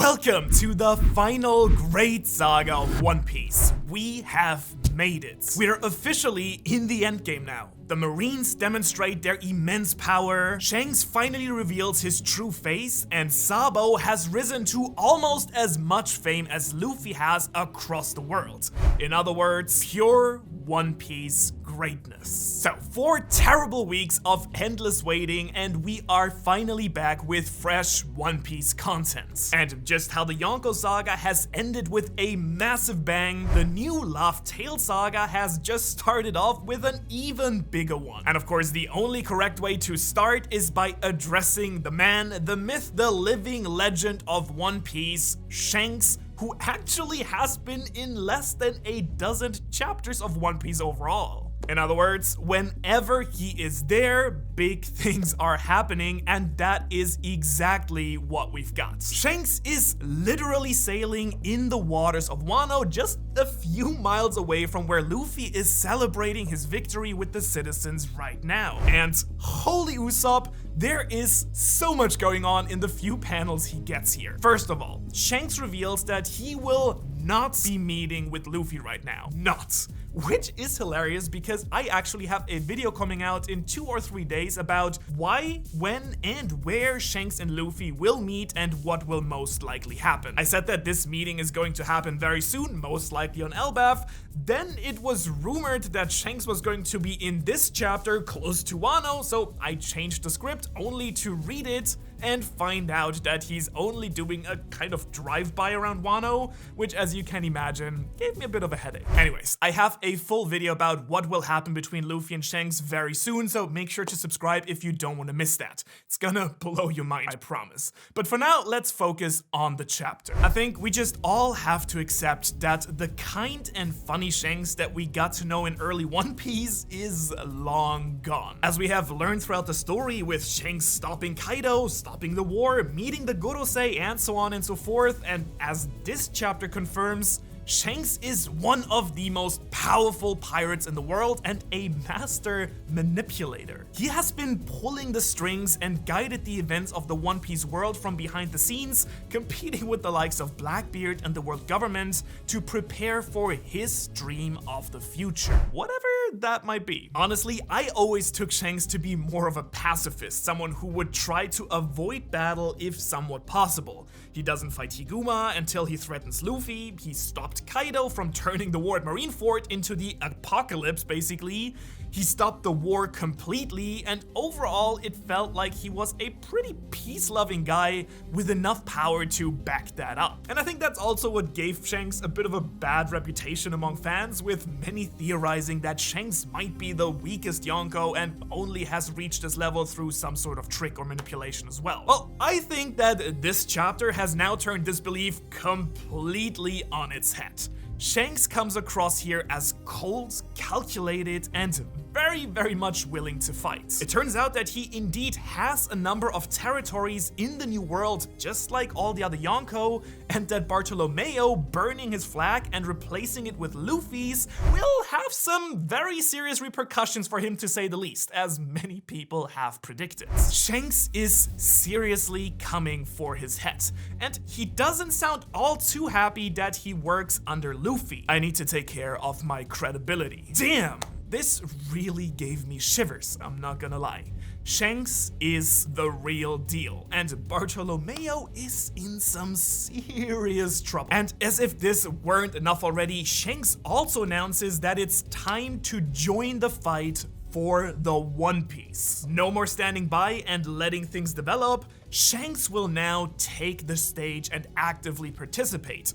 Welcome to the final great saga of One Piece. We have made it. We're officially in the endgame now. The Marines demonstrate their immense power, Shanks finally reveals his true face, and Sabo has risen to almost as much fame as Luffy has across the world. In other words, pure One Piece greatness. So, 4 terrible weeks of endless waiting, and we are finally back with fresh One Piece content. And just how the Yonko saga has ended with a massive bang, the new 𝙬𝚎𝚐𝚐𝚗𝚡 saga has just started off with an even bigger one. And of course, the only correct way to start is by addressing the man, the myth, the living legend of One Piece, Shanks, who actually has been in less than a dozen chapters of One Piece overall. In other words, whenever he is there, big things are happening, and that is exactly what we've got. Shanks is literally sailing in the waters of Wano, just a few miles away from where Luffy is celebrating his victory with the citizens right now. And holy Usopp, there is so much going on in the few panels he gets here. First of all, Shanks reveals that he will not be meeting with Luffy right now. Not. Which is hilarious because I actually have a video coming out in 2 or 3 days about why, when, and where Shanks and Luffy will meet and what will most likely happen. I said that this meeting is going to happen very soon, most likely on Elbaf. Then it was rumored that Shanks was going to be in this chapter close to Wano, so I changed the script only to read it and find out that he's only doing a kind of drive-by around Wano, which, as you can imagine, gave me a bit of a headache. Anyways, I have a full video about what will happen between Luffy and Shanks very soon, so make sure to subscribe if you don't want to miss that. It's gonna blow your mind, I promise. But for now, let's focus on the chapter. I think we just all have to accept that the kind and funny Shanks that we got to know in early One Piece is long gone. As we have learned throughout the story, with Shanks stopping Kaido, stopping the war, meeting the Gorosei, and so on and so forth, and as this chapter confirms, Shanks is one of the most powerful pirates in the world and a master manipulator. He has been pulling the strings and guided the events of the One Piece world from behind the scenes, competing with the likes of Blackbeard and the world government to prepare for his dream of the future. Whatever that might be. Honestly, I always took Shanks to be more of a pacifist, someone who would try to avoid battle if somewhat possible. He doesn't fight Higuma until he threatens Luffy, he stopped Kaido from turning the war at Marineford into the apocalypse, basically. He stopped the war completely, and overall it felt like he was a pretty peace-loving guy with enough power to back that up. And I think that's also what gave Shanks a bit of a bad reputation among fans, with many theorizing that Shanks might be the weakest Yonko and only has reached this level through some sort of trick or manipulation as well. Well, I think that this chapter has now turned this belief completely on its head. Shanks comes across here as cold, calculated, and very much willing to fight. It turns out that he indeed has a number of territories in the New World, just like all the other Yonko, and that Bartolomeo burning his flag and replacing it with Luffy's will have some very serious repercussions for him, to say the least, as many people have predicted. Shanks is seriously coming for his head, and he doesn't sound all too happy that he works under Luffy. I need to take care of my credibility. Damn! This really gave me shivers, I'm not gonna lie. Shanks is the real deal, and Bartolomeo is in some serious trouble. And as if this weren't enough already, Shanks also announces that it's time to join the fight for the One Piece. No more standing by and letting things develop, Shanks will now take the stage and actively participate.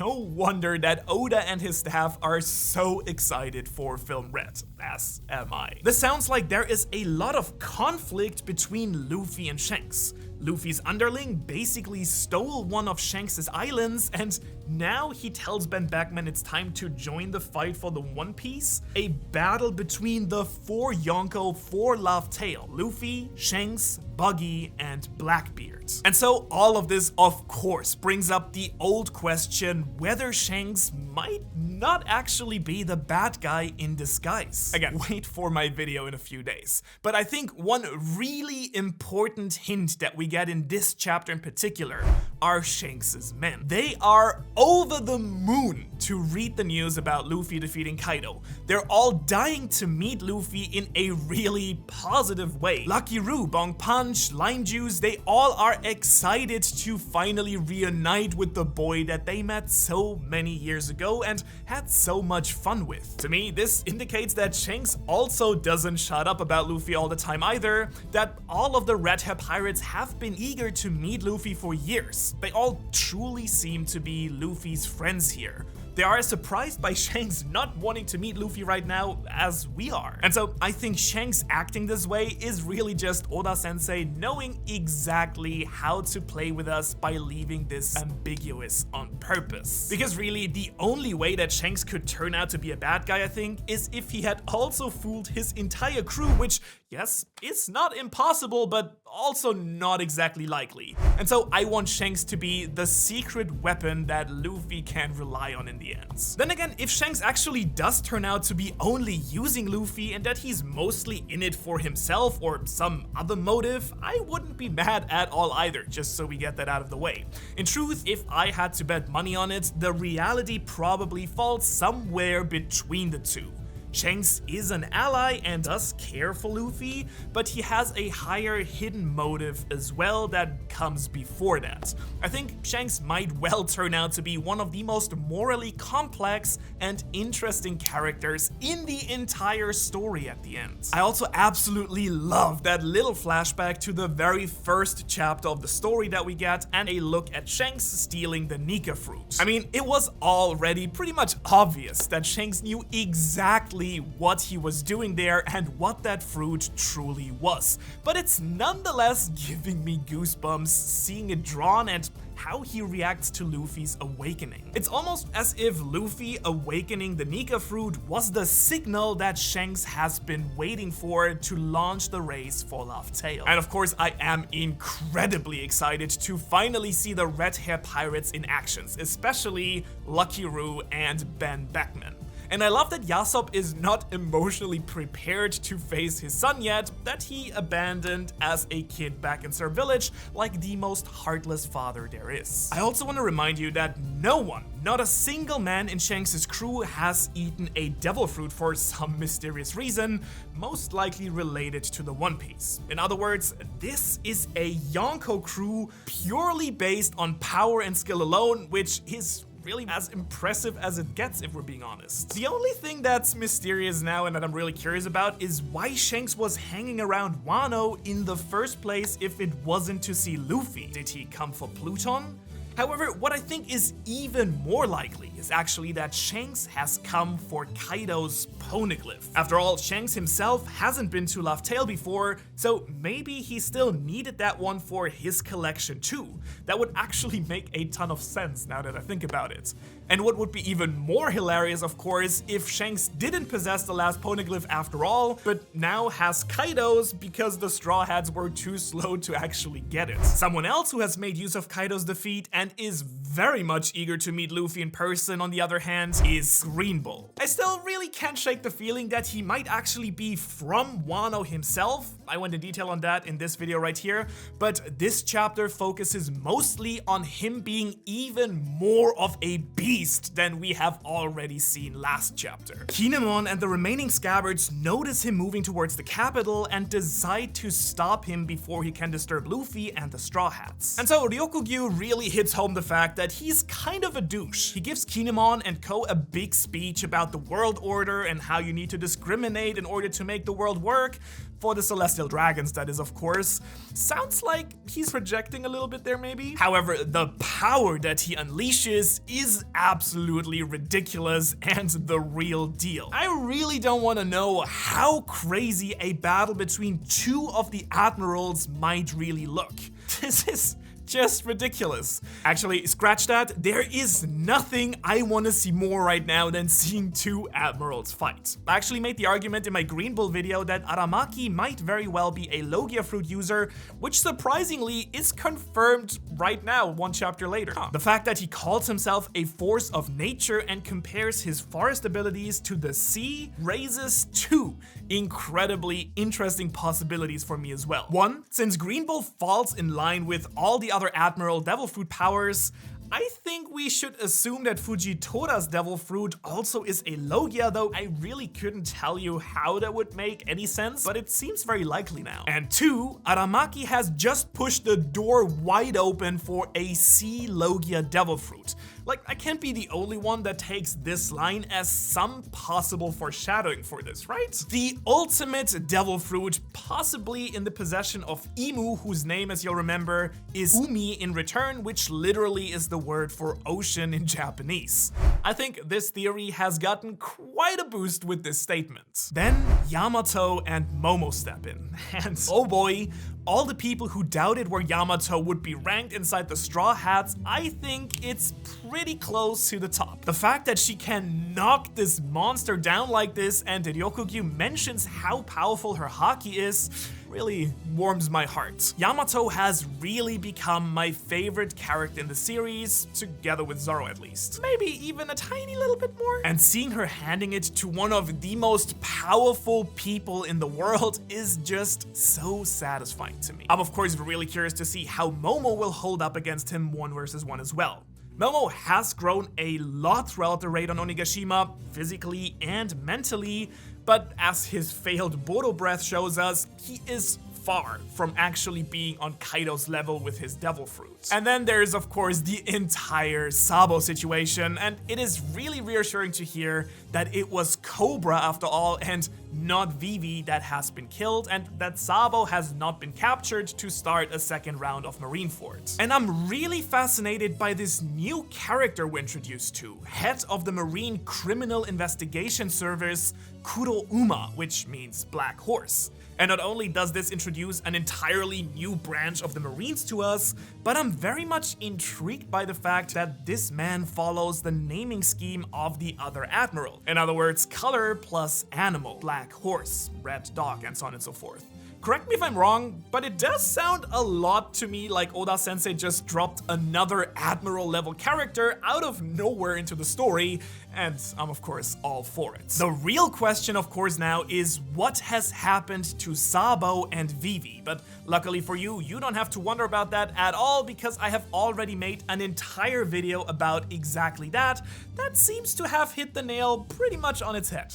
No wonder that Oda and his staff are so excited for Film Red, as am I. This sounds like there is a lot of conflict between Luffy and Shanks. Luffy's underling basically stole one of Shanks' islands, and now he tells Ben Beckman it's time to join the fight for the One Piece. A battle between the 4 Yonko for 𝙬𝚎𝚐𝚐, Luffy, Shanks, Buggy and Blackbeard. And so all of this, of course, brings up the old question whether Shanks might not actually be the bad guy in disguise. Again, wait for my video in a few days. But I think one really important hint that we get in this chapter in particular are Shanks's men. They are over the moon to read the news about Luffy defeating Kaido. They're all dying to meet Luffy in a really positive way. Lucky Roo, Bong Punch, Lime Juice, they all are excited to finally reunite with the boy that they met so many years ago and had so much fun with. To me, this indicates that Shanks also doesn't shut up about Luffy all the time either, that all of the Red Hair pirates have been eager to meet Luffy for years. They all truly seem to be Luffy's friends here. They are as surprised by Shanks not wanting to meet Luffy right now as we are. And so I think Shanks acting this way is really just Oda-sensei knowing exactly how to play with us by leaving this ambiguous on purpose. Because really, the only way that Shanks could turn out to be a bad guy, I think, is if he had also fooled his entire crew, which, yes, it's not impossible, but also not exactly likely. And so I want Shanks to be the secret weapon that Luffy can rely on in the end. Then again, if Shanks actually does turn out to be only using Luffy and that he's mostly in it for himself or some other motive, I wouldn't be mad at all either, just so we get that out of the way. In truth, if I had to bet money on it, the reality probably falls somewhere between the two. Shanks is an ally and does care for Luffy, but he has a higher hidden motive as well that comes before that. I think Shanks might well turn out to be one of the most morally complex and interesting characters in the entire story at the end. I also absolutely love that little flashback to the very first chapter of the story that we get and a look at Shanks stealing the Nika fruit. I mean, it was already pretty much obvious that Shanks knew exactly what he was doing there and what that fruit truly was. But it's nonetheless giving me goosebumps seeing it drawn and how he reacts to Luffy's awakening. It's almost as if Luffy awakening the Nika fruit was the signal that Shanks has been waiting for to launch the race for Laugh Tale. And of course, I am incredibly excited to finally see the Red Hair pirates in actions, especially Lucky Roo and Ben Beckman. And I love that Yasopp is not emotionally prepared to face his son yet, that he abandoned as a kid back in Sir Village like the most heartless father there is. I also want to remind you that no one, not a single man in Shanks' crew has eaten a devil fruit for some mysterious reason, most likely related to the One Piece. In other words, this is a Yonko crew purely based on power and skill alone, which is really as impressive as it gets if we're being honest. The only thing that's mysterious now and that I'm really curious about is why Shanks was hanging around Wano in the first place if it wasn't to see Luffy. Did he come for Pluton? However, what I think is even more likely is actually that Shanks has come for Kaido's poneglyph. After all, Shanks himself hasn't been to Laugh Tale before, so maybe he still needed that one for his collection too. That would actually make a ton of sense now that I think about it. And what would be even more hilarious, of course, if Shanks didn't possess the last poneglyph after all, but now has Kaido's because the Straw Hats were too slow to actually get it. Someone else who has made use of Kaido's defeat and is very much eager to meet Luffy in person, on the other hand, is Green Bull. I still really can't shake the feeling that he might actually be from Wano himself. I went in detail on that in this video right here, but this chapter focuses mostly on him being even more of a beast than we have already seen last chapter. Kinemon and the remaining scabbards notice him moving towards the capital and decide to stop him before he can disturb Luffy and the Straw Hats. And so Ryokugyu really hits home the fact that he's kind of a douche. He gives Kinemon and co a big speech about the world order and how you need to discriminate in order to make the world work. For the Celestial Dragons, that is, of course. Sounds like he's projecting a little bit there, maybe? However, the power that he unleashes is absolutely ridiculous and the real deal. I really don't want to know how crazy a battle between two of the admirals might really look. This is just ridiculous. Actually, scratch that. There is nothing I want to see more right now than seeing two admirals fight. I actually made the argument in my Green Bull video that Aramaki might very well be a Logia fruit user, which surprisingly is confirmed right now, one chapter later. The fact that he calls himself a force of nature and compares his forest abilities to the sea raises two incredibly interesting possibilities for me as well. One, since Green Bull falls in line with all the other Admiral Devil Fruit powers, I think we should assume that Fujitora's Devil Fruit also is a Logia, though I really couldn't tell you how that would make any sense, but it seems very likely now. And two, Aramaki has just pushed the door wide open for a Sea Logia Devil Fruit. Like, I can't be the only one that takes this line as some possible foreshadowing for this, right? The ultimate Devil Fruit, possibly in the possession of Imu, whose name, as you'll remember, is Umi in return, which literally is the word for ocean in Japanese. I think this theory has gotten quite a boost with this statement. Then Yamato and Momo step in, and oh boy, all the people who doubted where Yamato would be ranked inside the Straw Hats, I think it's pretty close to the top. The fact that she can knock this monster down like this and that Ryokugyu mentions how powerful her haki is really warms my heart. Yamato has really become my favorite character in the series, together with Zoro at least. Maybe even a tiny little bit more. And seeing her handing it to one of the most powerful people in the world is just so satisfying to me. I'm of course really curious to see how Momo will hold up against him 1 versus 1 as well. Momo has grown a lot throughout the raid on Onigashima, physically and mentally, but as his failed Bodo breath shows us, he is far from actually being on Kaido's level with his Devil Fruit. And then there's of course the entire Sabo situation, and it is really reassuring to hear that it was Cobra after all and not Vivi that has been killed, and that Sabo has not been captured to start a second round of Marineford. And I'm really fascinated by this new character we're introduced to, head of the Marine Criminal Investigation Service, Kuro Uma, which means Black Horse. And not only does this introduce an entirely new branch of the Marines to us, but I'm very much intrigued by the fact that this man follows the naming scheme of the other admiral. In other words, color plus animal, black horse, red dog, and so on and so forth. Correct me if I'm wrong, but it does sound a lot to me like Oda-sensei just dropped another admiral level character out of nowhere into the story, and I'm of course all for it. The real question of course now is what has happened to Sabo and Vivi, but luckily for you, you don't have to wonder about that at all because I have already made an entire video about exactly that. That seems to have hit the nail pretty much on its head.